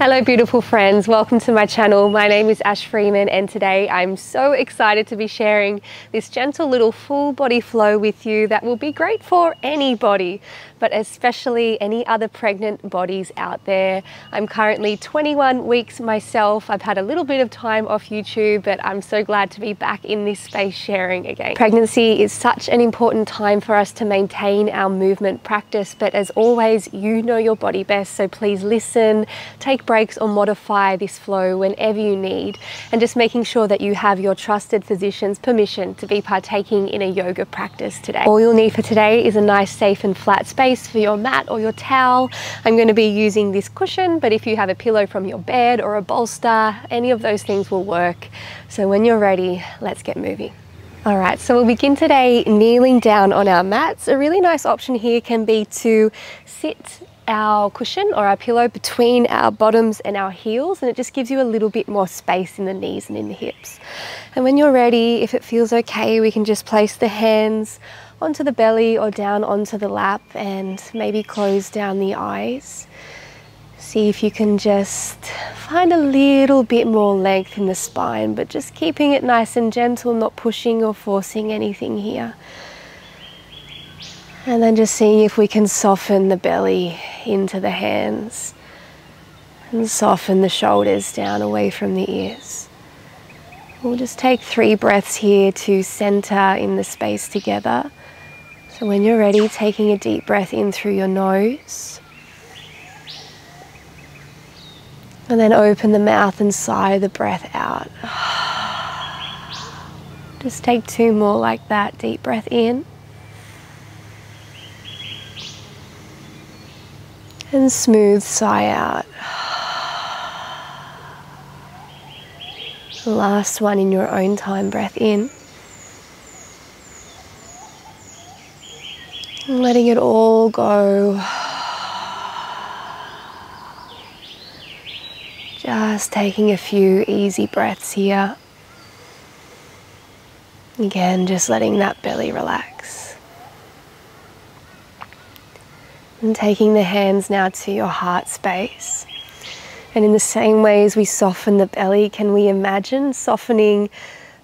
Hello beautiful friends, welcome to my channel. My name is Freeman and today I'm so excited to be sharing this gentle little full body flow with you that will be great for anybody, but especially any other pregnant bodies out there. I'm currently 21 weeks myself. I've had a little bit of time off YouTube, but I'm so glad to be back in this space sharing again. Pregnancy is such an important time for us to maintain our movement practice, but as always, you know your body best, so please listen, take breaks or modify this flow whenever you need, and just making sure that you have your trusted physician's permission to be partaking in a yoga practice today. All you'll need for today is a nice safe and flat space for your mat or your towel. I'm going to be using this cushion, but if you have a pillow from your bed or a bolster, any of those things will work. So when you're ready, let's get moving. All right, so we'll begin today kneeling down on our mats. A really nice option here can be to sit our cushion or our pillow between our bottoms and our heels, and it just gives you a little bit more space in the knees and in the hips. And when you're ready, if it feels okay, we can just place the hands onto the belly or down onto the lap and maybe close down the eyes. See if you can just find a little bit more length in the spine, but just keeping it nice and gentle, not pushing or forcing anything here. And then just seeing if we can soften the belly into the hands and soften the shoulders down away from the ears. We'll just take 3 breaths here to center in the space together. So when you're ready, taking a deep breath in through your nose. And then open the mouth and sigh the breath out. Just take 2 more like that. Deep breath in. And smooth sigh out. Last one in your own time, breath in. And letting it all go. Just taking a few easy breaths here. Again, just letting that belly relax. And taking the hands now to your heart space. And in the same way as we soften the belly, can we imagine softening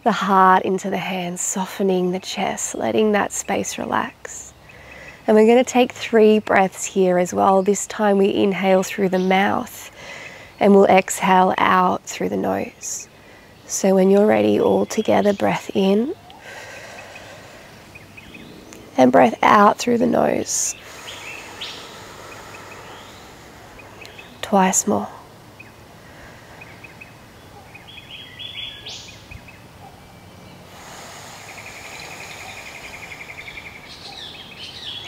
the heart into the hands, softening the chest, letting that space relax. And we're going to take 3 breaths here as well. This time we inhale through the mouth and we'll exhale out through the nose. So when you're ready, all together, breath in and breath out through the nose. Twice more.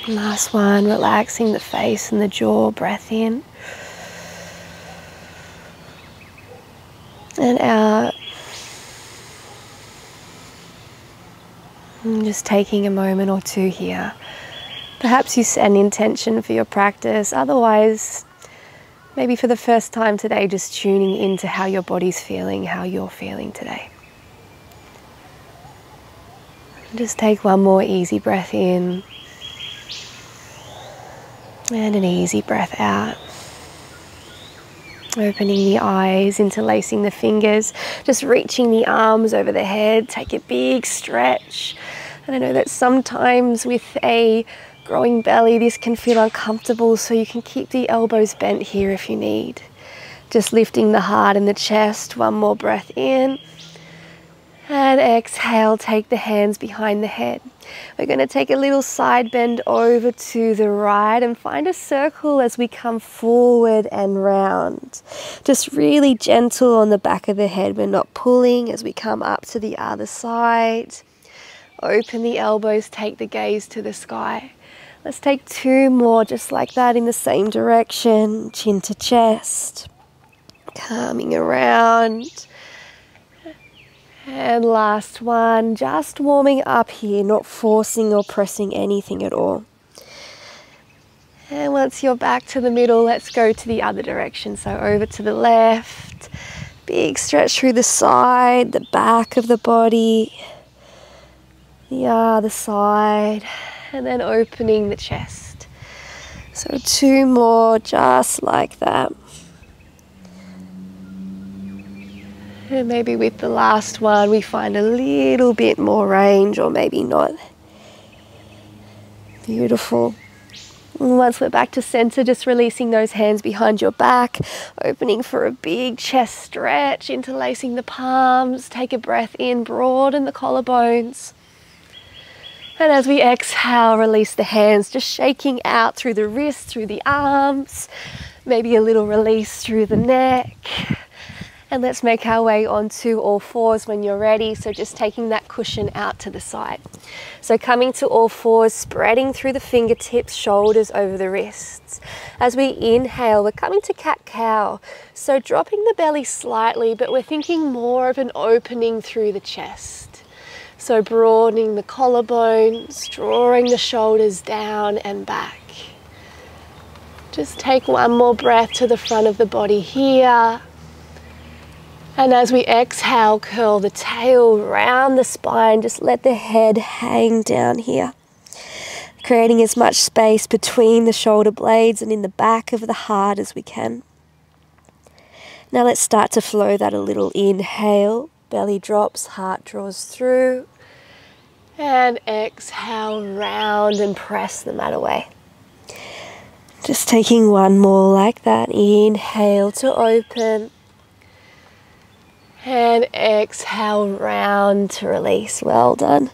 Last one, relaxing the face and the jaw, breath in and out. And just taking a moment or 2 here. Perhaps you set an intention for your practice, otherwise maybe for the first time today, just tuning into how your body's feeling, how you're feeling today. Just take 1 more easy breath in and an easy breath out. Opening the eyes, interlacing the fingers, just reaching the arms over the head. Take a big stretch. And I know that sometimes with a growing belly, this can feel uncomfortable, so you can keep the elbows bent here if you need. Just lifting the heart and the chest. 1 more breath in. And exhale, take the hands behind the head. We're going to take a little side bend over to the right and find a circle as we come forward and round. Just really gentle on the back of the head. We're not pulling as we come up to the other side. Open the elbows, take the gaze to the sky. Let's take 2 more just like that in the same direction, chin to chest, coming around. And last one, just warming up here, not forcing or pressing anything at all. And once you're back to the middle, let's go to the other direction. So over to the left, big stretch through the side, the back of the body, the other side, and then opening the chest. So 2 more just like that. And maybe with the last one, we find a little bit more range, or maybe not. Beautiful. And once we're back to center, just releasing those hands behind your back, opening for a big chest stretch, interlacing the palms. Take a breath in, broaden the collarbones. And as we exhale, release the hands, just shaking out through the wrists, through the arms, maybe a little release through the neck. And let's make our way onto all fours when you're ready. So just taking that cushion out to the side. So coming to all fours, spreading through the fingertips, shoulders over the wrists. As we inhale, we're coming to cat-cow. So dropping the belly slightly, but we're thinking more of an opening through the chest. So broadening the collarbones, drawing the shoulders down and back. Just take one more breath to the front of the body here. And as we exhale, curl the tail round the spine. Just let the head hang down here, creating as much space between the shoulder blades and in the back of the heart as we can. Now let's start to flow that a little. Inhale, belly drops, heart draws through. And exhale, round and press the mat away. Just taking one more like that. Inhale to open. And exhale, round to release. Well done.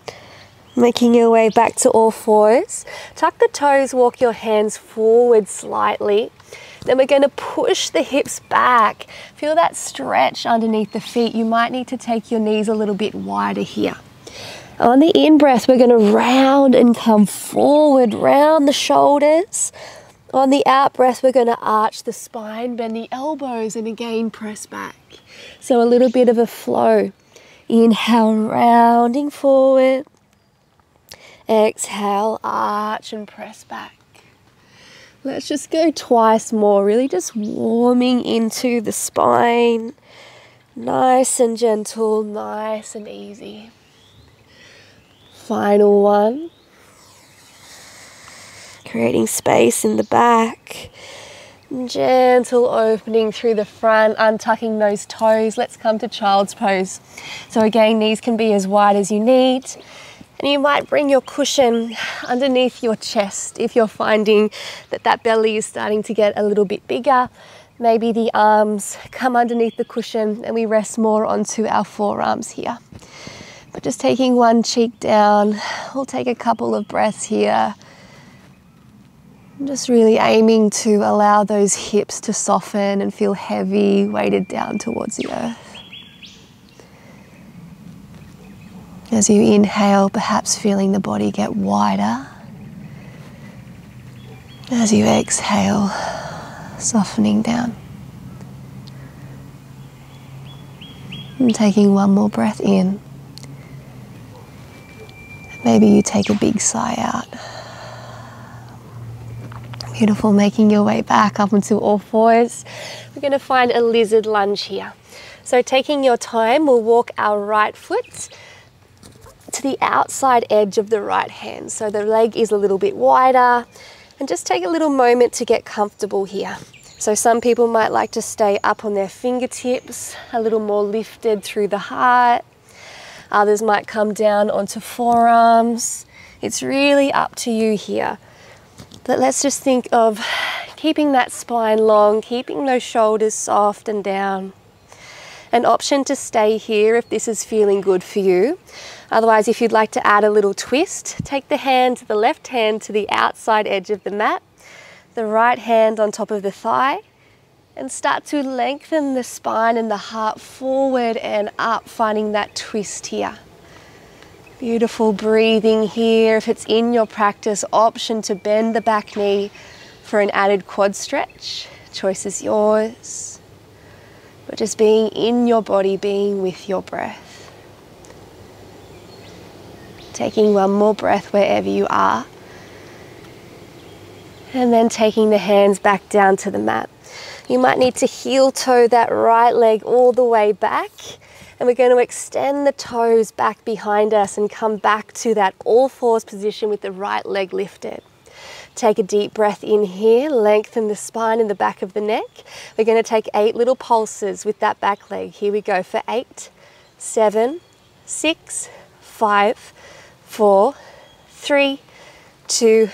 Making your way back to all fours. Tuck the toes, walk your hands forward slightly. Then we're going to push the hips back. Feel that stretch underneath the feet. You might need to take your knees a little bit wider here. On the in-breath, we're going to round and come forward, round the shoulders. On the out-breath, we're going to arch the spine, bend the elbows, and again press back. So a little bit of a flow. Inhale, rounding forward. Exhale, arch and press back. Let's just go twice more, really just warming into the spine. Nice and gentle, nice and easy. Final one. Creating space in the back. Gentle opening through the front, untucking those toes. Let's come to child's pose. So again, knees can be as wide as you need. And you might bring your cushion underneath your chest if you're finding that that belly is starting to get a little bit bigger. Maybe the arms come underneath the cushion and we rest more onto our forearms here. But just taking one cheek down, we'll take a couple of breaths here. Just really aiming to allow those hips to soften and feel heavy, weighted down towards the earth. As you inhale, perhaps feeling the body get wider. As you exhale, softening down. And taking one more breath in. Maybe you take a big sigh out. Beautiful, making your way back up into all fours. We're going to find a lizard lunge here. So taking your time, we'll walk our right foot to the outside edge of the right hand. So the leg is a little bit wider, and just take a little moment to get comfortable here. So some people might like to stay up on their fingertips, a little more lifted through the heart. Others might come down onto forearms. It's really up to you here. But let's just think of keeping that spine long, keeping those shoulders soft and down. An option to stay here if this is feeling good for you. Otherwise, if you'd like to add a little twist, take the left hand to the outside edge of the mat, the right hand on top of the thigh, and start to lengthen the spine and the heart forward and up, finding that twist here. Beautiful breathing here. If it's in your practice, option to bend the back knee for an added quad stretch. Choice is yours. But just being in your body, being with your breath. Taking one more breath wherever you are. And then taking the hands back down to the mat. You might need to heel toe that right leg all the way back. And we're going to extend the toes back behind us and come back to that all fours position with the right leg lifted. Take a deep breath in here, lengthen the spine and the back of the neck. We're going to take 8 little pulses with that back leg. Here we go for 8, 7, 6, 5, 4, 3, 2,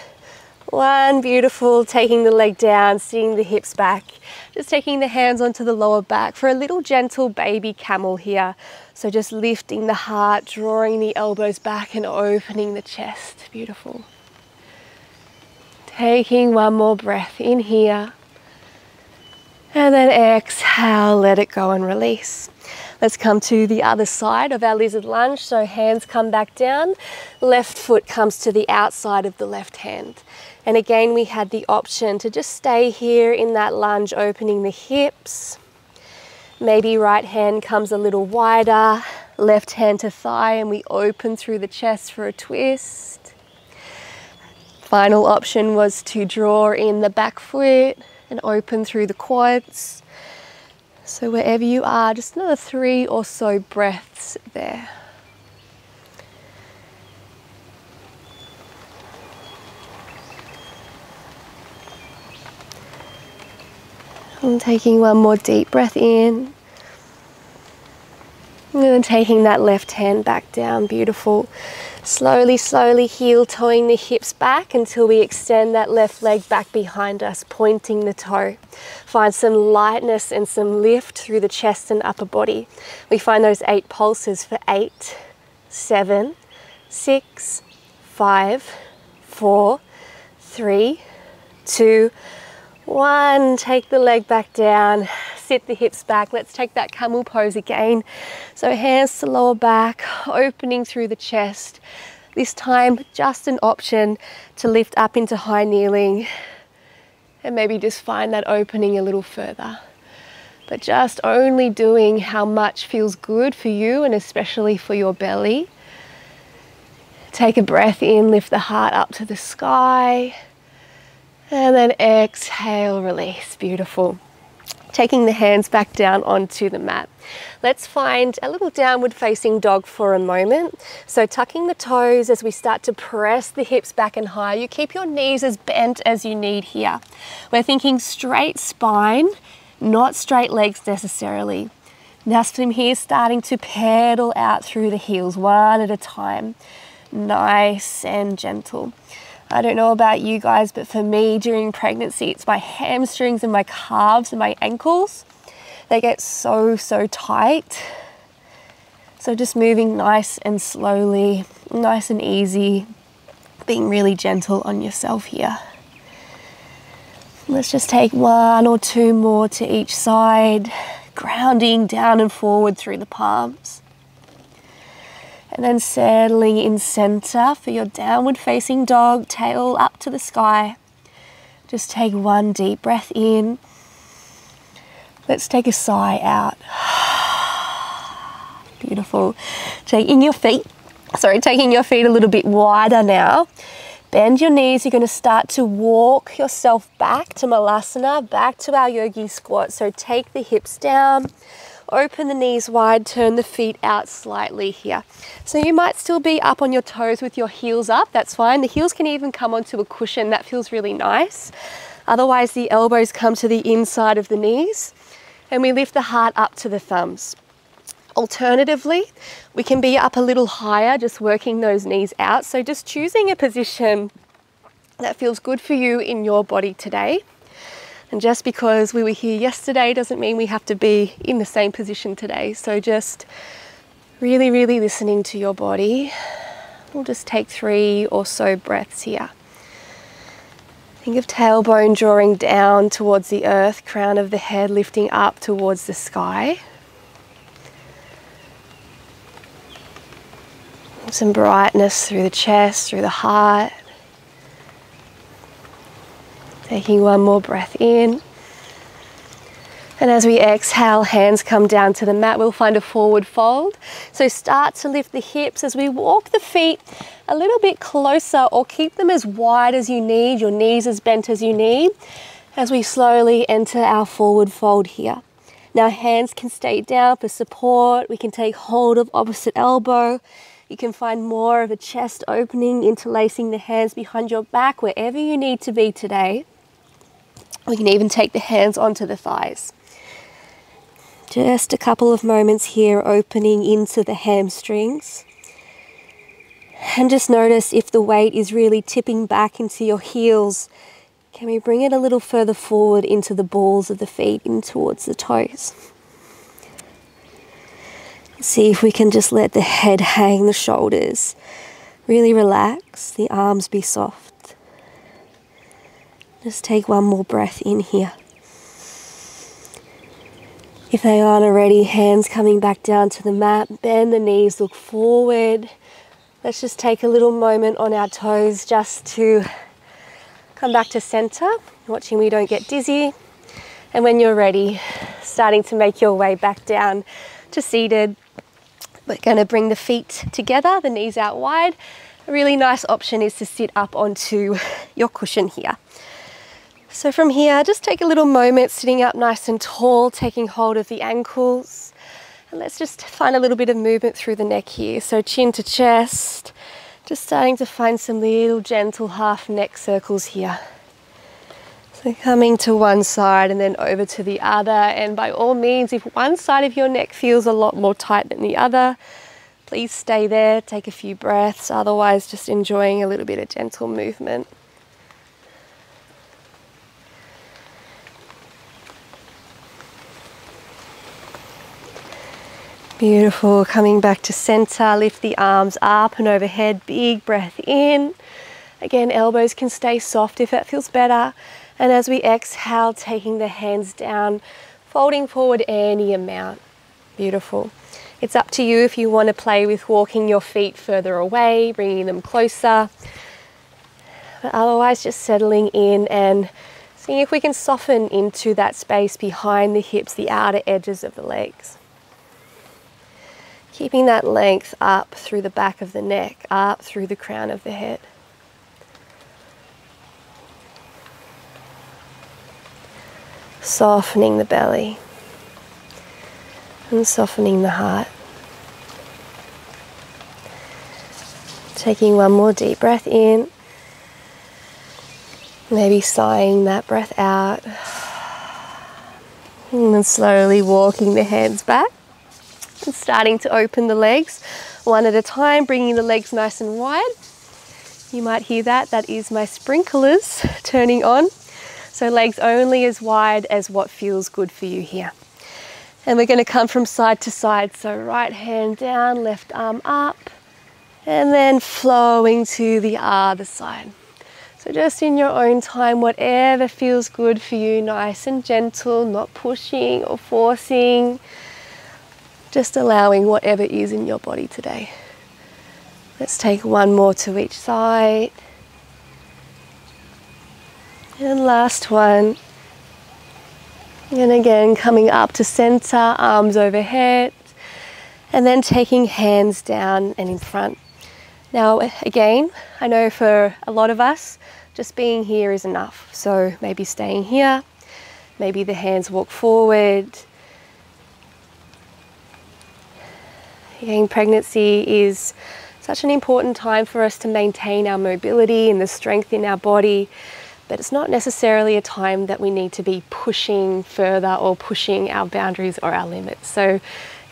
1. Beautiful. Taking the leg down, sitting the hips back. Just taking the hands onto the lower back for a little gentle baby camel here. So just lifting the heart, drawing the elbows back and opening the chest. Beautiful. Taking one more breath in here. And then exhale, let it go and release. Let's come to the other side of our lizard lunge. So hands come back down, left foot comes to the outside of the left hand. And again, we had the option to just stay here in that lunge, opening the hips. Maybe right hand comes a little wider, left hand to thigh, and we open through the chest for a twist. Final option was to draw in the back foot and open through the quads. So wherever you are, just another 3 or so breaths there. And taking one more deep breath in. And then taking that left hand back down. Beautiful. Slowly, slowly heel toeing the hips back until we extend that left leg back behind us, pointing the toe. Find some lightness and some lift through the chest and upper body. We find those 8 pulses for 8, 7, 6, 5, 4, 3, 2, 1. Take the leg back down, sit the hips back. Let's take that camel pose again. So hands to lower back, opening through the chest. This time, just an option to lift up into high kneeling and maybe just find that opening a little further. But just only doing how much feels good for you and especially for your belly. Take a breath in, lift the heart up to the sky. And then exhale, release. Beautiful. Taking the hands back down onto the mat. Let's find a little downward facing dog for a moment. So tucking the toes as we start to press the hips back and high. You keep your knees as bent as you need here. We're thinking straight spine, not straight legs necessarily. Now from here, starting to pedal out through the heels, one at a time. Nice and gentle. I don't know about you guys, but for me during pregnancy, it's my hamstrings and my calves and my ankles. They get so tight. So just moving nice and slowly, nice and easy, being really gentle on yourself here. Let's just take 1 or 2 more to each side, grounding down and forward through the palms. And then settling in center for your downward facing dog, tail up to the sky. Just take 1 deep breath in. Let's take a sigh out. Beautiful. Taking your feet a little bit wider now. Bend your knees. You're going to start to walk yourself back to Malasana, back to our yogi squat. So take the hips down. Open the knees wide, turn the feet out slightly here. So you might still be up on your toes with your heels up, that's fine. The heels can even come onto a cushion, that feels really nice. Otherwise the elbows come to the inside of the knees and we lift the heart up to the thumbs. Alternatively, we can be up a little higher, just working those knees out. So just choosing a position that feels good for you in your body today. And just because we were here yesterday doesn't mean we have to be in the same position today. So just really, really listening to your body. We'll just take 3 or so breaths here. Think of tailbone drawing down towards the earth, crown of the head lifting up towards the sky. Some brightness through the chest, through the heart. Taking 1 more breath in. And as we exhale, hands come down to the mat. We'll find a forward fold. So start to lift the hips as we walk the feet a little bit closer, or keep them as wide as you need, your knees as bent as you need, as we slowly enter our forward fold here. Now hands can stay down for support. We can take hold of opposite elbow. You can find more of a chest opening, interlacing the hands behind your back wherever you need to be today. Or you can even take the hands onto the thighs. Just a couple of moments here, opening into the hamstrings. And just notice if the weight is really tipping back into your heels. Can we bring it a little further forward into the balls of the feet, in towards the toes? See if we can just let the head hang, the shoulders really relax, the arms be soft. Just take one more breath in here. If they aren't already, hands coming back down to the mat, bend the knees, look forward. Let's just take a little moment on our toes just to come back to center, watching we don't get dizzy. And when you're ready, starting to make your way back down to seated. We're going to bring the feet together, the knees out wide. A really nice option is to sit up onto your cushion here. So from here, just take a little moment sitting up nice and tall, taking hold of the ankles. And let's just find a little bit of movement through the neck here. So chin to chest, just starting to find some little gentle half neck circles here. So coming to one side and then over to the other. And by all means, if one side of your neck feels a lot more tight than the other, please stay there, take a few breaths. Otherwise, just enjoying a little bit of gentle movement. Beautiful, coming back to center, lift the arms up and overhead, big breath in. Again, elbows can stay soft if that feels better. And as we exhale, taking the hands down, folding forward any amount. Beautiful. It's up to you if you want to play with walking your feet further away, bringing them closer. But otherwise, just settling in and seeing if we can soften into that space behind the hips, the outer edges of the legs. Keeping that length up through the back of the neck, up through the crown of the head. Softening the belly and softening the heart. Taking one more deep breath in. Maybe sighing that breath out. And then slowly walking the hands back. And starting to open the legs one at a time, bringing the legs nice and wide. You might hear that. That is my sprinklers turning on. So legs only as wide as what feels good for you here. And we're going to come from side to side. So right hand down, left arm up, and then flowing to the other side. So just in your own time, whatever feels good for you, nice and gentle, not pushing or forcing. Just allowing whatever is in your body today. Let's take one more to each side. And last one. And again, coming up to center, arms overhead. And then taking hands down and in front. Now, again, I know for a lot of us, just being here is enough. So maybe staying here. Maybe the hands walk forward. Again, pregnancy is such an important time for us to maintain our mobility and the strength in our body, but it's not necessarily a time that we need to be pushing further or pushing our boundaries or our limits. So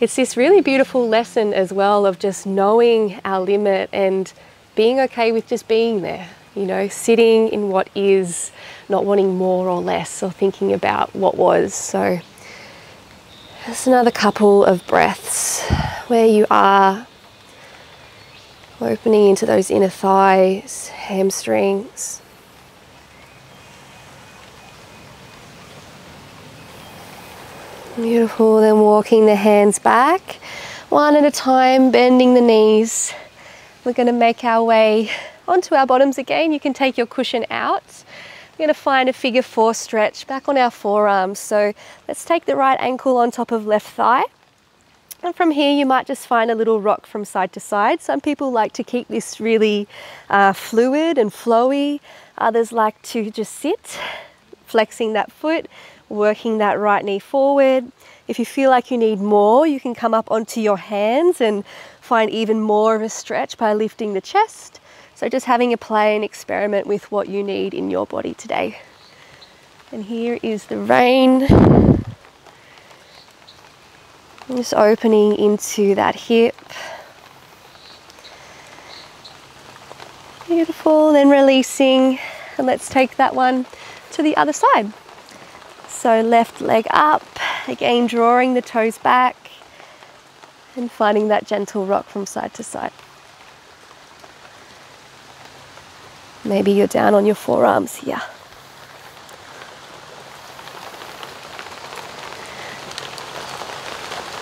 it's this really beautiful lesson as well of just knowing our limit and being okay with just being there, you know, sitting in what is, not wanting more or less or thinking about what was. So just another couple of breaths where you are, opening into those inner thighs, hamstrings. Beautiful, then walking the hands back, one at a time, bending the knees. We're going to make our way onto our bottoms again. You can take your cushion out. We're going to find a figure 4 stretch back on our forearms. So let's take the right ankle on top of left thigh. And from here, you might just find a little rock from side to side. Some people like to keep this really fluid and flowy. Others like to just sit, flexing that foot, working that right knee forward. If you feel like you need more, you can come up onto your hands and find even more of a stretch by lifting the chest. So just having a play and experiment with what you need in your body today. And here is the rain. Just opening into that hip. Beautiful, then releasing, and let's take that one to the other side. So left leg up, again drawing the toes back and finding that gentle rock from side to side. Maybe you're down on your forearms here.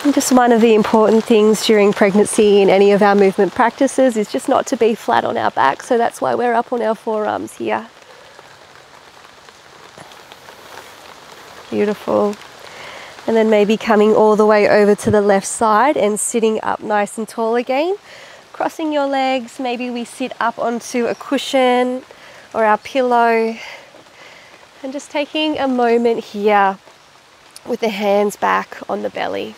And just one of the important things during pregnancy in any of our movement practices is just not to be flat on our back, so that's why we're up on our forearms here. Beautiful. And then maybe coming all the way over to the left side and sitting up nice and tall again. Crossing your legs, maybe we sit up onto a cushion or our pillow. And just taking a moment here with the hands back on the belly.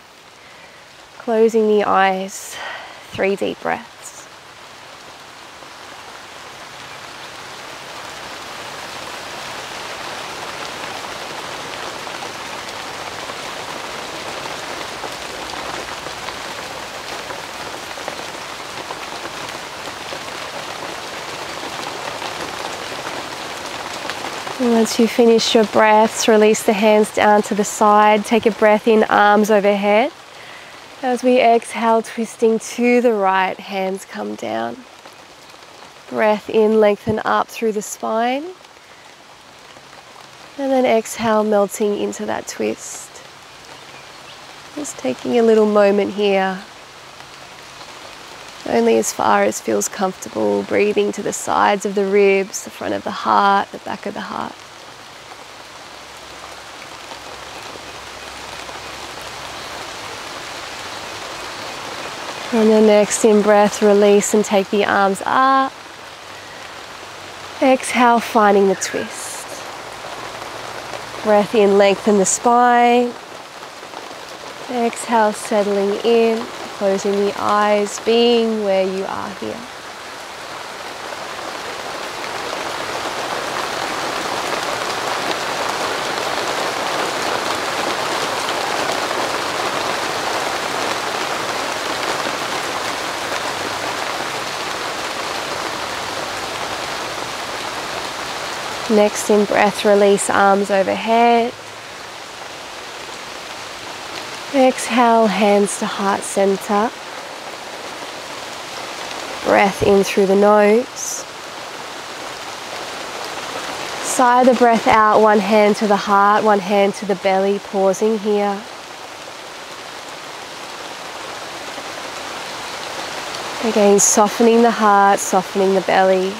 Closing the eyes, 3 deep breaths. And once you finish your breaths, release the hands down to the side. Take a breath in, arms overhead. As we exhale, twisting to the right, hands come down. Breath in, lengthen up through the spine. And then exhale, melting into that twist. Just taking a little moment here. Only as far as feels comfortable, breathing to the sides of the ribs, the front of the heart, the back of the heart. On the next in-breath, release and take the arms up. Exhale, finding the twist. Breath in, lengthen the spine. Exhale, settling in, closing the eyes, being where you are here. Next in breath, release arms overhead. Exhale, hands to heart center. Breath in through the nose. Sigh the breath out, one hand to the heart, one hand to the belly, pausing here. Again, softening the heart, softening the belly.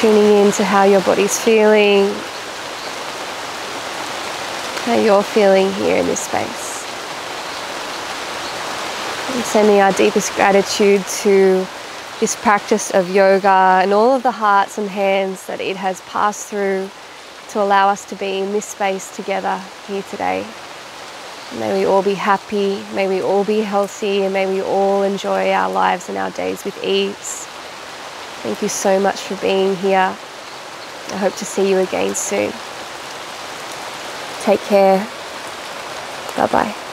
Tuning into how your body's feeling, how you're feeling here in this space. And sending our deepest gratitude to this practice of yoga and all of the hearts and hands that it has passed through to allow us to be in this space together here today. May we all be happy, may we all be healthy, and may we all enjoy our lives and our days with ease. Thank you so much for being here. I hope to see you again soon. Take care. Bye-bye.